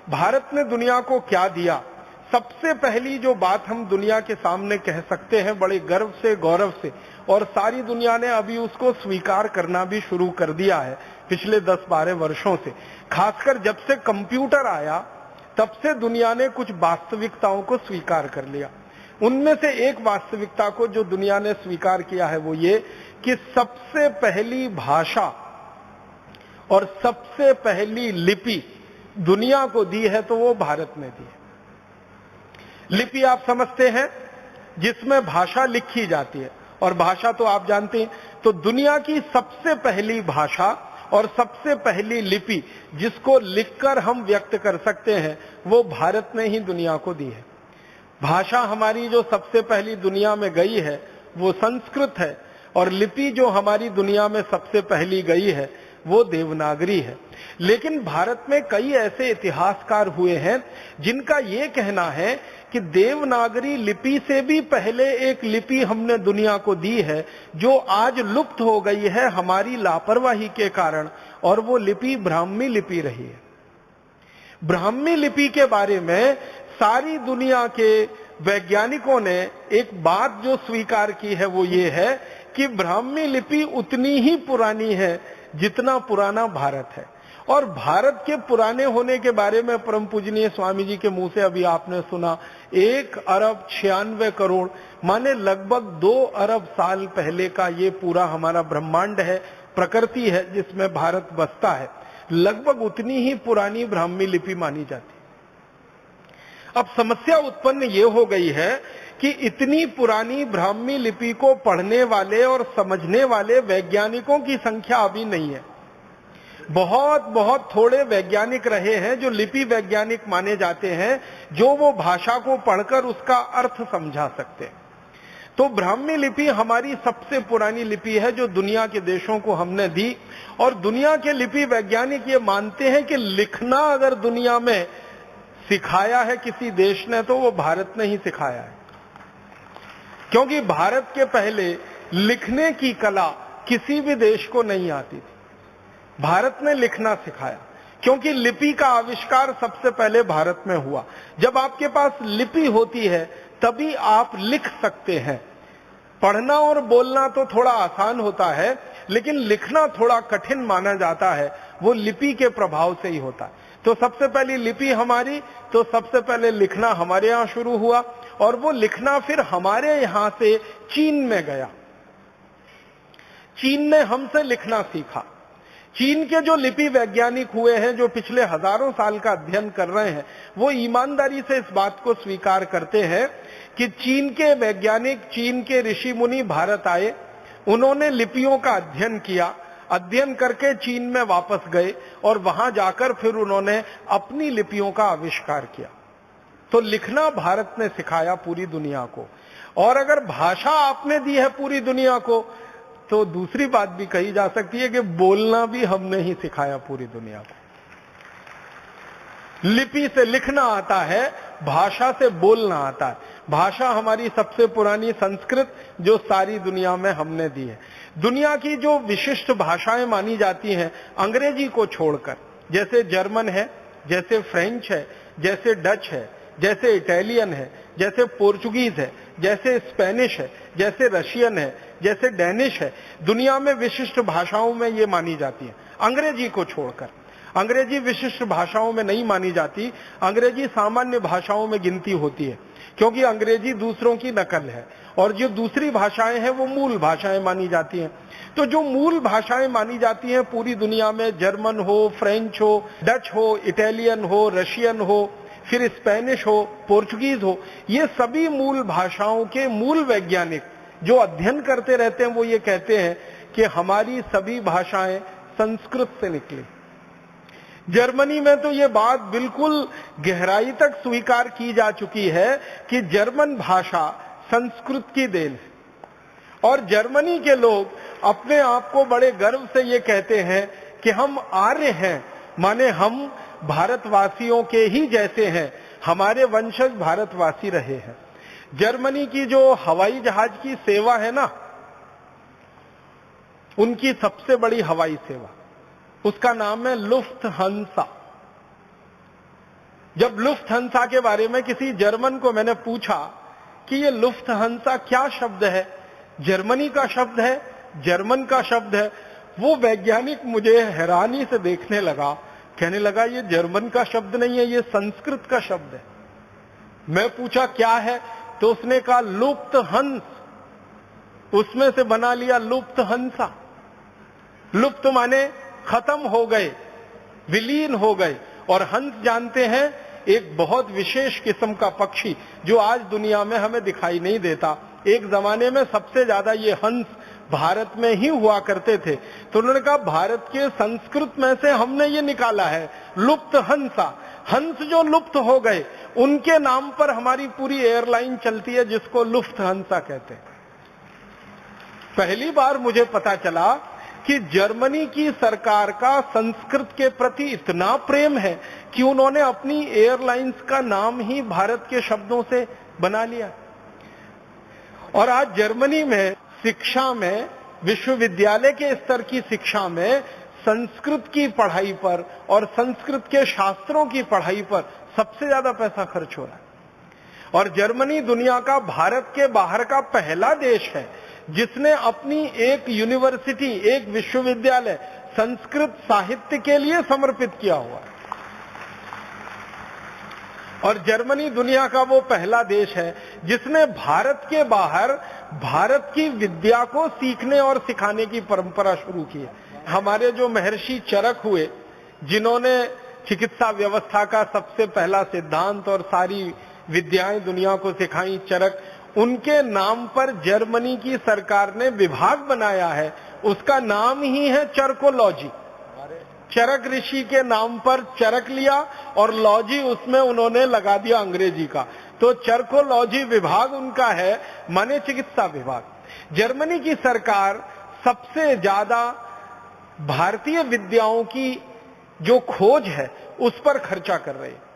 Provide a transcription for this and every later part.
भारत ने दुनिया को क्या दिया? सबसे पहली जो बात हम दुनिया के सामने कह सकते हैं बड़े गर्व से, गौरव से, और सारी दुनिया ने अभी उसको स्वीकार करना भी शुरू कर दिया है पिछले 10-12 वर्षों से। खासकर जब से कंप्यूटर आया तब से दुनिया ने कुछ वास्तविकताओं को स्वीकार कर लिया। उनमें से एक वास्तविकता को जो दुनिया ने स्वीकार किया है वो ये कि सबसे पहली भाषा और सबसे पहली लिपि दुनिया को दी है तो वो भारत ने दी है। लिपि आप समझते हैं, जिसमें भाषा लिखी जाती है, और भाषा तो आप जानते हैं। तो दुनिया की सबसे पहली भाषा और सबसे पहली लिपि जिसको लिखकर हम व्यक्त कर सकते हैं वो भारत ने ही दुनिया को दी है। भाषा हमारी जो सबसे पहली दुनिया में गई है वो संस्कृत है, और लिपि जो हमारी दुनिया में सबसे पहली गई है वो देवनागरी है। लेकिन भारत में कई ऐसे इतिहासकार हुए हैं जिनका ये कहना है कि देवनागरी लिपि से भी पहले एक लिपि हमने दुनिया को दी है जो आज लुप्त हो गई है हमारी लापरवाही के कारण, और वो लिपि ब्राह्मी लिपि रही है। ब्राह्मी लिपि के बारे में सारी दुनिया के वैज्ञानिकों ने एक बात जो स्वीकार की है वो ये है कि ब्राह्मी लिपि उतनी ही पुरानी है जितना पुराना भारत है। और भारत के पुराने होने के बारे में परम पूजनीय स्वामी जी के मुंह से अभी आपने सुना, 1 अरब 96 करोड़, माने लगभग 2 अरब साल पहले का ये पूरा हमारा ब्रह्मांड है, प्रकृति है जिसमें भारत बसता है। लगभग उतनी ही पुरानी ब्राह्मी लिपि मानी जाती है। अब समस्या उत्पन्न ये हो गई है कि इतनी पुरानी ब्राह्मी लिपि को पढ़ने वाले और समझने वाले वैज्ञानिकों की संख्या अभी नहीं है। बहुत थोड़े वैज्ञानिक रहे हैं जो लिपि वैज्ञानिक माने जाते हैं, जो वो भाषा को पढ़कर उसका अर्थ समझा सकते हैं। तो ब्राह्मी लिपि हमारी सबसे पुरानी लिपि है जो दुनिया के देशों को हमने दी, और दुनिया के लिपि वैज्ञानिक ये मानते हैं कि लिखना अगर दुनिया में सिखाया है किसी देश ने तो वो भारत ने ही सिखाया है, क्योंकि भारत के पहले लिखने की कला किसी भी देश को नहीं आती थी। भारत ने लिखना सिखाया, क्योंकि लिपि का आविष्कार सबसे पहले भारत में हुआ। जब आपके पास लिपि होती है तभी आप लिख सकते हैं। पढ़ना और बोलना तो थोड़ा आसान होता है, लेकिन लिखना थोड़ा कठिन माना जाता है, वो लिपि के प्रभाव से ही होता है। तो सबसे पहली लिपि हमारी, तो सबसे पहले लिखना हमारे यहाँ शुरू हुआ, और वो लिखना फिर हमारे यहाँ से चीन में गया। चीन ने हमसे लिखना सीखा। चीन के जो लिपि वैज्ञानिक हुए हैं, जो पिछले हजारों साल का अध्ययन कर रहे हैं, वो ईमानदारी से इस बात को स्वीकार करते हैं कि चीन के वैज्ञानिक, चीन के ऋषि मुनि भारत आए, उन्होंने लिपियों का अध्ययन किया, अध्ययन करके चीन में वापस गए, और वहां जाकर फिर उन्होंने अपनी लिपियों का आविष्कार किया। तो लिखना भारत ने सिखाया पूरी दुनिया को। और अगर भाषा आपने दी है पूरी दुनिया को, तो दूसरी बात भी कही जा सकती है कि बोलना भी हमने ही सिखाया पूरी दुनिया को। लिपि से लिखना आता है, भाषा से बोलना आता है। भाषा हमारी सबसे पुरानी संस्कृत जो सारी दुनिया में हमने दी है। दुनिया की जो विशिष्ट भाषाएं मानी जाती हैं अंग्रेजी को छोड़कर, जैसे जर्मन है, जैसे फ्रेंच है, जैसे डच है, जैसे इटालियन है, जैसे पोर्चुगीज है, जैसे स्पेनिश है, जैसे रशियन है, जैसे डेनिश है, दुनिया में विशिष्ट भाषाओं में ये मानी जाती है, अंग्रेजी को छोड़कर। अंग्रेजी विशिष्ट भाषाओं में नहीं मानी जाती, अंग्रेजी सामान्य भाषाओं में गिनती होती है, क्योंकि अंग्रेजी दूसरों की नकल है, और जो दूसरी भाषाएं हैं वो मूल भाषाएं मानी जाती हैं। तो जो मूल भाषाएं मानी जाती हैं पूरी दुनिया में, जर्मन हो, फ्रेंच हो, डच हो, इटालियन हो, रशियन हो, फिर स्पेनिश हो, पोर्चुगीज हो, ये सभी मूल भाषाओं के मूल वैज्ञानिक जो अध्ययन करते रहते हैं वो ये कहते हैं कि हमारी सभी भाषाएं संस्कृत से निकली। जर्मनी में तो ये बात बिल्कुल गहराई तक स्वीकार की जा चुकी है कि जर्मन भाषा संस्कृत की देन है, और जर्मनी के लोग अपने आप को बड़े गर्व से ये कहते हैं कि हम आर्य हैं, माने हम भारतवासियों के ही जैसे हैं, हमारे वंशज भारतवासी रहे हैं। जर्मनी की जो हवाई जहाज की सेवा है ना, उनकी सबसे बड़ी हवाई सेवा, उसका नाम है लुफ्थहान्सा। जब लुफ्थहान्सा के बारे में किसी जर्मन को मैंने पूछा कि ये लुफ्थहान्सा क्या शब्द है, जर्मनी का शब्द है, जर्मन का शब्द है, वो वैज्ञानिक मुझे हैरानी से देखने लगा, कहने लगा ये जर्मन का शब्द नहीं है, ये संस्कृत का शब्द है। मैं पूछा क्या है, तो उसने कहा लुप्तहंस, उसमें से बना लिया लुप्तहंसा। लुप्त माने खत्म हो गए, विलीन हो गए, और हंस जानते हैं एक बहुत विशेष किस्म का पक्षी जो आज दुनिया में हमें दिखाई नहीं देता। एक जमाने में सबसे ज्यादा ये हंस भारत में ही हुआ करते थे, तो उन्होंने कहा भारत के संस्कृत में से हमने ये निकाला है लुप्त हंसा। हंस जो लुप्त हो गए उनके नाम पर हमारी पूरी एयरलाइन चलती है जिसको लुफ्थहान्सा कहते हैं। पहली बार मुझे पता चला कि जर्मनी की सरकार का संस्कृत के प्रति इतना प्रेम है कि उन्होंने अपनी एयरलाइंस का नाम ही भारत के शब्दों से बना लिया। और आज जर्मनी में शिक्षा में, विश्वविद्यालय के स्तर की शिक्षा में संस्कृत की पढ़ाई पर और संस्कृत के शास्त्रों की पढ़ाई पर सबसे ज्यादा पैसा खर्च हो रहा है। और जर्मनी दुनिया का भारत के बाहर का पहला देश है जिसने अपनी एक यूनिवर्सिटी, एक विश्वविद्यालय संस्कृत साहित्य के लिए समर्पित किया हुआ है। और जर्मनी दुनिया का वो पहला देश है जिसने भारत के बाहर भारत की विद्या को सीखने और सिखाने की परंपरा शुरू की है। हमारे जो महर्षि चरक हुए, जिन्होंने चिकित्सा व्यवस्था का सबसे पहला सिद्धांत और सारी विद्याएं दुनिया को सिखाई, चरक, उनके नाम पर जर्मनी की सरकार ने विभाग बनाया है, उसका नाम ही है चरकोलॉजी। चरक ऋषि के नाम पर चरक लिया और लॉजी उसमें उन्होंने लगा दिया अंग्रेजी का, तो चरकोलॉजी विभाग उनका है, माने चिकित्सा विभाग। जर्मनी की सरकार सबसे ज्यादा भारतीय विद्याओं की जो खोज है उस पर खर्चा कर रही है।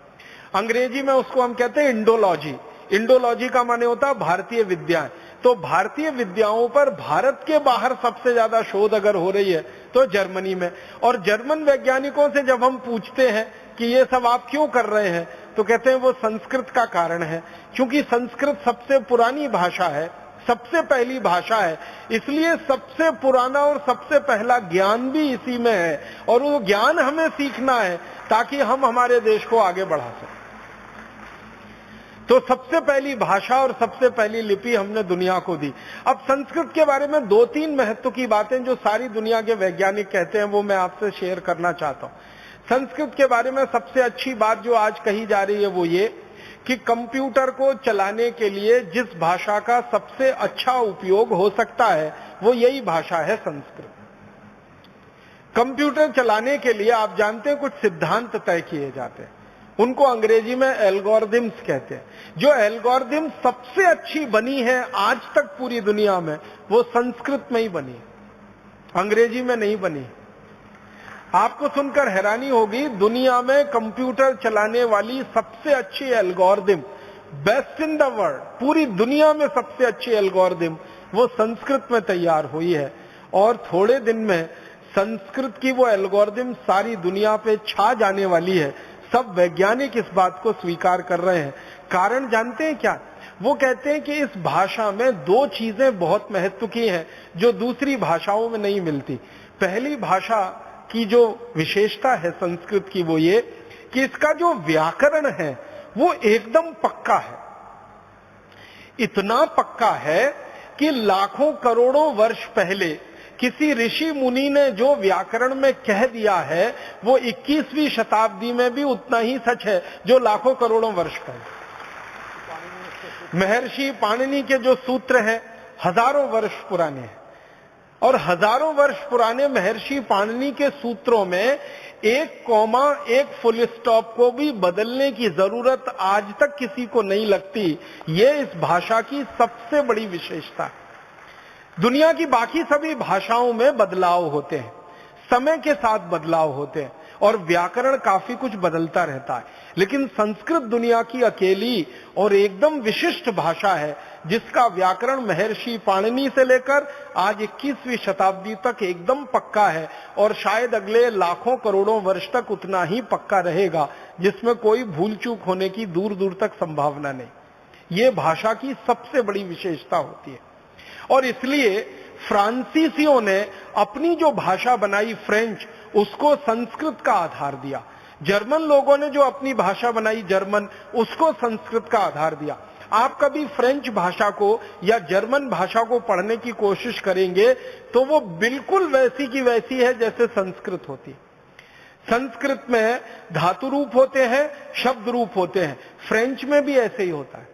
अंग्रेजी में उसको हम कहते हैं इंडोलॉजी। इंडोलॉजी का माने होता है भारतीय विद्याएं। तो भारतीय विद्याओं पर भारत के बाहर सबसे ज्यादा शोध अगर हो रही है तो जर्मनी में। और जर्मन वैज्ञानिकों से जब हम पूछते हैं कि ये सब आप क्यों कर रहे हैं, तो कहते हैं वो संस्कृत का कारण है, क्योंकि संस्कृत सबसे पुरानी भाषा है, सबसे पहली भाषा है, इसलिए सबसे पुराना और सबसे पहला ज्ञान भी इसी में है, और वो ज्ञान हमें सीखना है ताकि हम हमारे देश को आगे बढ़ा सकें। तो सबसे पहली भाषा और सबसे पहली लिपि हमने दुनिया को दी। अब संस्कृत के बारे में 2-3 महत्व की बातें जो सारी दुनिया के वैज्ञानिक कहते हैं वो मैं आपसे शेयर करना चाहता हूं। संस्कृत के बारे में सबसे अच्छी बात जो आज कही जा रही है वो ये कि कंप्यूटर को चलाने के लिए जिस भाषा का सबसे अच्छा उपयोग हो सकता है वो यही भाषा है संस्कृत। कंप्यूटर चलाने के लिए आप जानते हैं कुछ सिद्धांत तय किए जाते हैं, उनको अंग्रेजी में एल्गोरिथम्स कहते हैं। जो एल्गोरिथम सबसे अच्छी बनी है आज तक पूरी दुनिया में वो संस्कृत में ही बनी है, अंग्रेजी में नहीं बनी। आपको सुनकर हैरानी होगी, दुनिया में कंप्यूटर चलाने वाली सबसे अच्छी algorithm, best in the world, पूरी दुनिया में सबसे अच्छी एल्गोरिथम वो संस्कृत में तैयार हुई है। और थोड़े दिन में संस्कृत की वो एल्गोरिथम सारी दुनिया पे छा जाने वाली है। सब वैज्ञानिक इस बात को स्वीकार कर रहे हैं। कारण जानते हैं क्या? वो कहते हैं कि इस भाषा में 2 चीजें बहुत महत्व की हैं जो दूसरी भाषाओं में नहीं मिलती। पहली भाषा की जो विशेषता है संस्कृत की वो ये कि इसका जो व्याकरण है वो एकदम पक्का है। इतना पक्का है कि लाखों करोड़ों वर्ष पहले किसी ऋषि मुनि ने जो व्याकरण में कह दिया है वो 21वीं शताब्दी में भी उतना ही सच है जो लाखों करोड़ों वर्ष पहले। महर्षि पाणिनि के जो सूत्र हैं हजारों वर्ष पुराने हैं, और हजारों वर्ष पुराने महर्षि पाणिनि के सूत्रों में एक कॉमा, एक फुल स्टॉप को भी बदलने की जरूरत आज तक किसी को नहीं लगती। ये इस भाषा की सबसे बड़ी विशेषता है। दुनिया की बाकी सभी भाषाओं में बदलाव होते हैं, समय के साथ बदलाव होते हैं, और व्याकरण काफी कुछ बदलता रहता है, लेकिन संस्कृत दुनिया की अकेली और एकदम विशिष्ट भाषा है जिसका व्याकरण महर्षि पाणिनि से लेकर आज 21वीं शताब्दी तक एकदम पक्का है और शायद अगले लाखों करोड़ों वर्ष तक उतना ही पक्का रहेगा, जिसमें कोई भूल चूक होने की दूर दूर तक संभावना नहीं। ये भाषा की सबसे बड़ी विशेषता होती है और इसलिए फ्रांसीसियों ने अपनी जो भाषा बनाई फ्रेंच, उसको संस्कृत का आधार दिया। जर्मन लोगों ने जो अपनी भाषा बनाई जर्मन, उसको संस्कृत का आधार दिया। आप कभी फ्रेंच भाषा को या जर्मन भाषा को पढ़ने की कोशिश करेंगे तो वो बिल्कुल वैसी की वैसी है जैसे संस्कृत होती है। संस्कृत में धातु रूप होते हैं, शब्द रूप होते हैं, फ्रेंच में भी ऐसे ही होता है।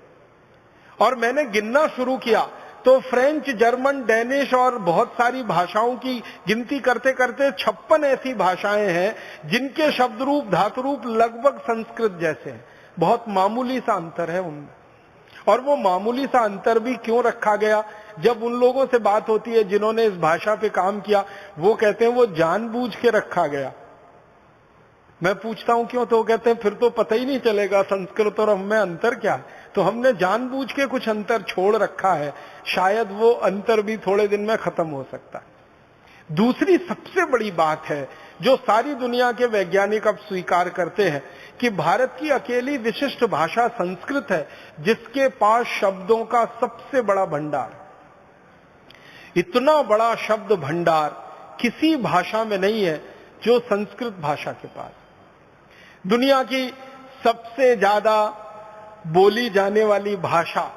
और मैंने गिनना शुरू किया तो फ्रेंच, जर्मन, डेनिश और बहुत सारी भाषाओं की गिनती करते करते 56 ऐसी भाषाएं हैं जिनके शब्द रूप, धातु रूप लगभग संस्कृत जैसे हैं। बहुत मामूली सा अंतर है उनमें। और वो मामूली सा अंतर भी क्यों रखा गया? जब उन लोगों से बात होती है जिन्होंने इस भाषा पे काम किया, वो कहते हैं वो जानबूझ के रखा गया। मैं पूछता हूं क्यों, तो वो कहते हैं फिर तो पता ही नहीं चलेगा संस्कृत और हमें अंतर क्या है। तो हमने जानबूझ के कुछ अंतर छोड़ रखा है, शायद वो अंतर भी थोड़े दिन में खत्म हो सकता है। दूसरी सबसे बड़ी बात है जो सारी दुनिया के वैज्ञानिक अब स्वीकार करते हैं कि भारत की अकेली विशिष्ट भाषा संस्कृत है जिसके पास शब्दों का सबसे बड़ा भंडार। इतना बड़ा शब्द भंडार किसी भाषा में नहीं है जो संस्कृत भाषा के पास। दुनिया की सबसे ज्यादा बोली जाने वाली भाषा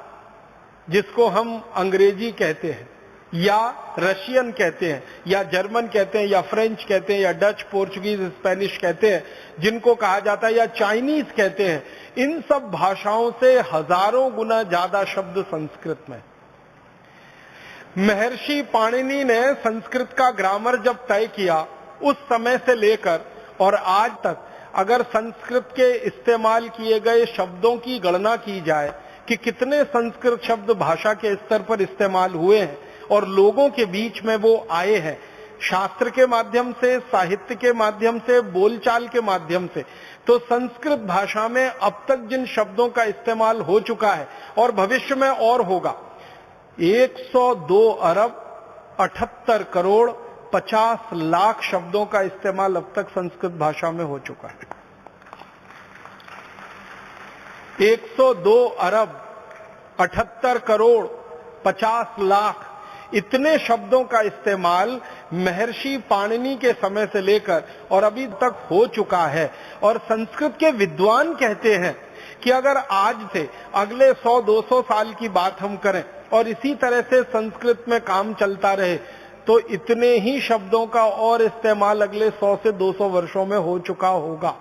जिसको हम अंग्रेजी कहते हैं या रशियन कहते हैं या जर्मन कहते हैं या फ्रेंच कहते हैं या डच, पोर्चुगीज, स्पेनिश कहते हैं, जिनको कहा जाता है या चाइनीज कहते हैं, इन सब भाषाओं से हजारों गुना ज्यादा शब्द संस्कृत में। महर्षि पाणिनि ने संस्कृत का ग्रामर जब तय किया, उस समय से लेकर और आज तक अगर संस्कृत के इस्तेमाल किए गए शब्दों की गणना की जाए कि कितने संस्कृत शब्द भाषा के स्तर पर इस्तेमाल हुए हैं और लोगों के बीच में वो आए हैं, शास्त्र के माध्यम से, साहित्य के माध्यम से, बोलचाल के माध्यम से, तो संस्कृत भाषा में अब तक जिन शब्दों का इस्तेमाल हो चुका है और भविष्य में और होगा, 102 अरब 78 करोड़ 50 लाख शब्दों का इस्तेमाल अब तक संस्कृत भाषा में हो चुका है। 102 अरब 78 करोड़ 50 लाख इतने शब्दों का इस्तेमाल महर्षि पाणिनि के समय से लेकर और अभी तक हो चुका है। और संस्कृत के विद्वान कहते हैं कि अगर आज से अगले 100-200 साल की बात हम करें और इसी तरह से संस्कृत में काम चलता रहे तो इतने ही शब्दों का और इस्तेमाल अगले 100 से 200 वर्षों में हो चुका होगा।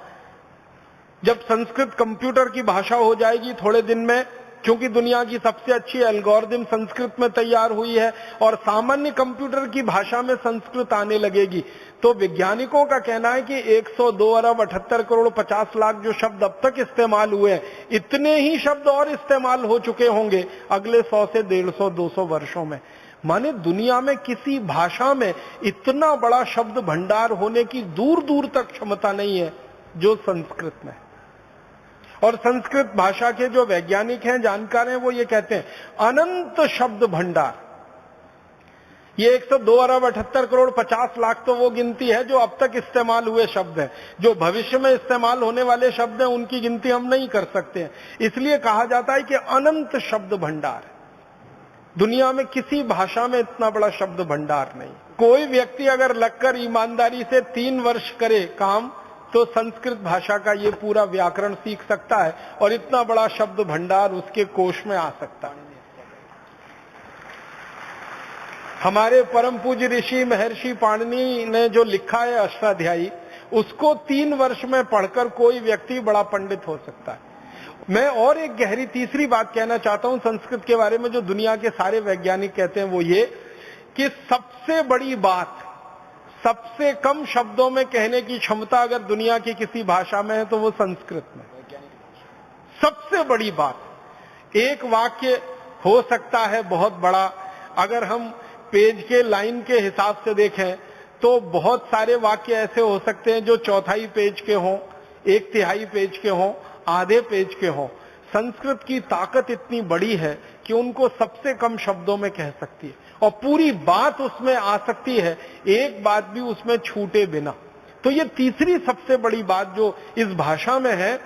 जब संस्कृत कंप्यूटर की भाषा हो जाएगी थोड़े दिन में, क्योंकि दुनिया की सबसे अच्छी एल्गोरिथम संस्कृत में तैयार हुई है और सामान्य कंप्यूटर की भाषा में संस्कृत आने लगेगी, तो वैज्ञानिकों का कहना है कि 102 अरब 78 करोड़ 50 लाख जो शब्द अब तक इस्तेमाल हुए हैं, इतने ही शब्द और इस्तेमाल हो चुके होंगे अगले 100 से 150-200 वर्षों में। माने दुनिया में किसी भाषा में इतना बड़ा शब्द भंडार होने की दूर दूर तक क्षमता नहीं है जो संस्कृत में। और संस्कृत भाषा के जो वैज्ञानिक हैं, जानकार हैं, वो ये कहते हैं अनंत शब्द भंडार। ये 102 अरब 78 करोड़ 50 लाख तो वो गिनती है जो अब तक इस्तेमाल हुए शब्द हैं। जो भविष्य में इस्तेमाल होने वाले शब्द हैं उनकी गिनती हम नहीं कर सकते हैं। इसलिए कहा जाता है कि अनंत शब्द भंडार। दुनिया में किसी भाषा में इतना बड़ा शब्द भंडार नहीं। कोई व्यक्ति अगर लगकर ईमानदारी से 3 वर्ष करे काम तो संस्कृत भाषा का ये पूरा व्याकरण सीख सकता है और इतना बड़ा शब्द भंडार उसके कोश में आ सकता है। हमारे परम पूज्य ऋषि महर्षि पाणिनि ने जो लिखा है अष्टाध्यायी, उसको 3 वर्ष में पढ़कर कोई व्यक्ति बड़ा पंडित हो सकता है। मैं और एक गहरी तीसरी बात कहना चाहता हूं संस्कृत के बारे में, जो दुनिया के सारे वैज्ञानिक कहते हैं, वो ये कि सबसे बड़ी बात, सबसे कम शब्दों में कहने की क्षमता अगर दुनिया की किसी भाषा में है तो वो संस्कृत में। सबसे बड़ी बात, एक वाक्य हो सकता है बहुत बड़ा, अगर हम पेज के लाइन के हिसाब से देखें तो बहुत सारे वाक्य ऐसे हो सकते हैं जो चौथाई पेज के हों, एक तिहाई पेज के हों, आधे पेज के हों। संस्कृत की ताकत इतनी बड़ी है कि उनको सबसे कम शब्दों में कह सकती है और पूरी बात उसमें आ सकती है, एक बात भी उसमें छूटे बिना। तो ये तीसरी सबसे बड़ी बात जो इस भाषा में है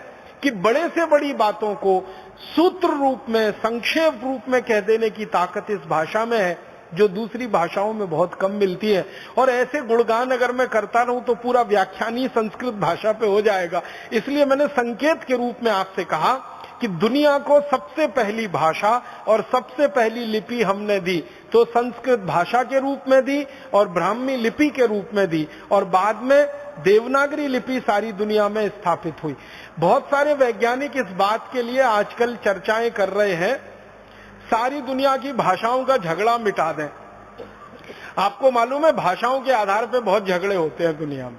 कि बड़े से बड़ी बातों को सूत्र रूप में, संक्षेप रूप में कह देने की ताकत इस भाषा में है, जो दूसरी भाषाओं में बहुत कम मिलती है। और ऐसे गुणगान अगर मैं करता रहूं तो पूरा व्याख्यान ही संस्कृत भाषा पे हो जाएगा। इसलिए मैंने संकेत के रूप में आपसे कहा कि दुनिया को सबसे पहली भाषा और सबसे पहली लिपि हमने दी तो संस्कृत भाषा के रूप में दी और ब्राह्मी लिपि के रूप में दी, और बाद में देवनागरी लिपि सारी दुनिया में स्थापित हुई। बहुत सारे वैज्ञानिक इस बात के लिए आजकल चर्चाएं कर रहे हैं, सारी दुनिया की भाषाओं का झगड़ा मिटा दें। आपको मालूम है भाषाओं के आधार पर बहुत झगड़े होते हैं दुनिया में।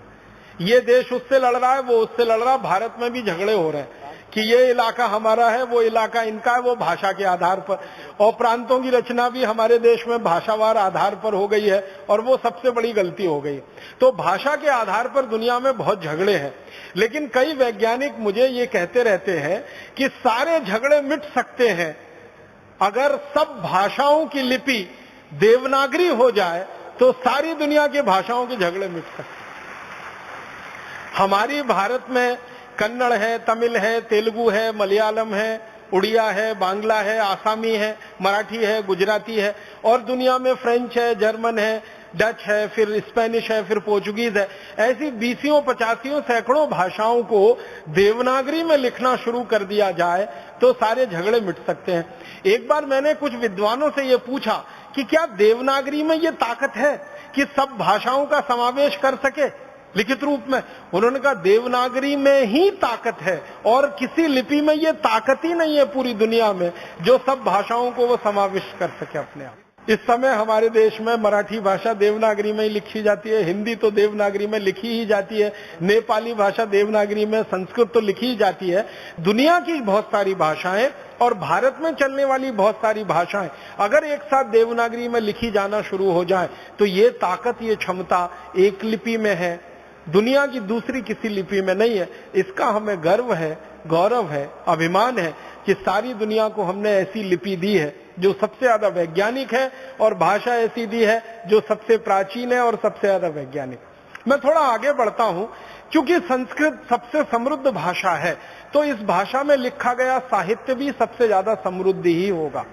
ये देश उससे लड़ रहा है, वो उससे लड़ रहा है, भारत में भी झगड़े हो रहे हैं कि ये इलाका हमारा है, वो इलाका इनका है, वो भाषा के आधार पर। और प्रांतों की रचना भी हमारे देश में भाषावार आधार पर हो गई है और वो सबसे बड़ी गलती हो गई। तो भाषा के आधार पर दुनिया में बहुत झगड़े हैं, लेकिन कई वैज्ञानिक मुझे ये कहते रहते हैं कि सारे झगड़े मिट सकते हैं अगर सब भाषाओं की लिपि देवनागरी हो जाए, तो सारी दुनिया की भाषाओं के झगड़े मिट सकते हैं। हमारी भारत में कन्नड़ है, तमिल है, तेलुगु है, मलयालम है, उड़िया है, बांग्ला है, आसामी है, मराठी है, गुजराती है, और दुनिया में फ्रेंच है, जर्मन है, डच है, फिर स्पेनिश है, फिर पोर्चुगीज है। ऐसी 20 50 सैकड़ों भाषाओं को देवनागरी में लिखना शुरू कर दिया जाए तो सारे झगड़े मिट सकते हैं। एक बार मैंने कुछ विद्वानों से ये पूछा कि क्या देवनागरी में ये ताकत है कि सब भाषाओं का समावेश कर सके लिखित रूप में? उन्होंने कहा देवनागरी में ही ताकत है और किसी लिपि में ये ताकत ही नहीं है पूरी दुनिया में जो सब भाषाओं को वो समाविष्ट कर सके अपने आप। इस समय हमारे देश में मराठी भाषा देवनागरी में ही लिखी जाती है, हिंदी तो देवनागरी में लिखी ही जाती है, नेपाली भाषा देवनागरी में, संस्कृत तो लिखी ही जाती है। दुनिया की बहुत सारी भाषाएं और भारत में चलने वाली बहुत सारी भाषाएं अगर एक साथ देवनागरी में लिखी जाना शुरू हो जाए तो ये ताकत, ये क्षमता एक लिपि में है, दुनिया की दूसरी किसी लिपि में नहीं है। इसका हमें गर्व है, गौरव है, अभिमान है कि सारी दुनिया को हमने ऐसी लिपि दी है जो सबसे ज्यादा वैज्ञानिक है और भाषा ऐसी दी है जो सबसे प्राचीन है और सबसे ज्यादा वैज्ञानिक। मैं थोड़ा आगे बढ़ता हूं, क्योंकि संस्कृत सबसे समृद्ध भाषा है तो इस भाषा में लिखा गया साहित्य भी सबसे ज्यादा समृद्ध ही होगा।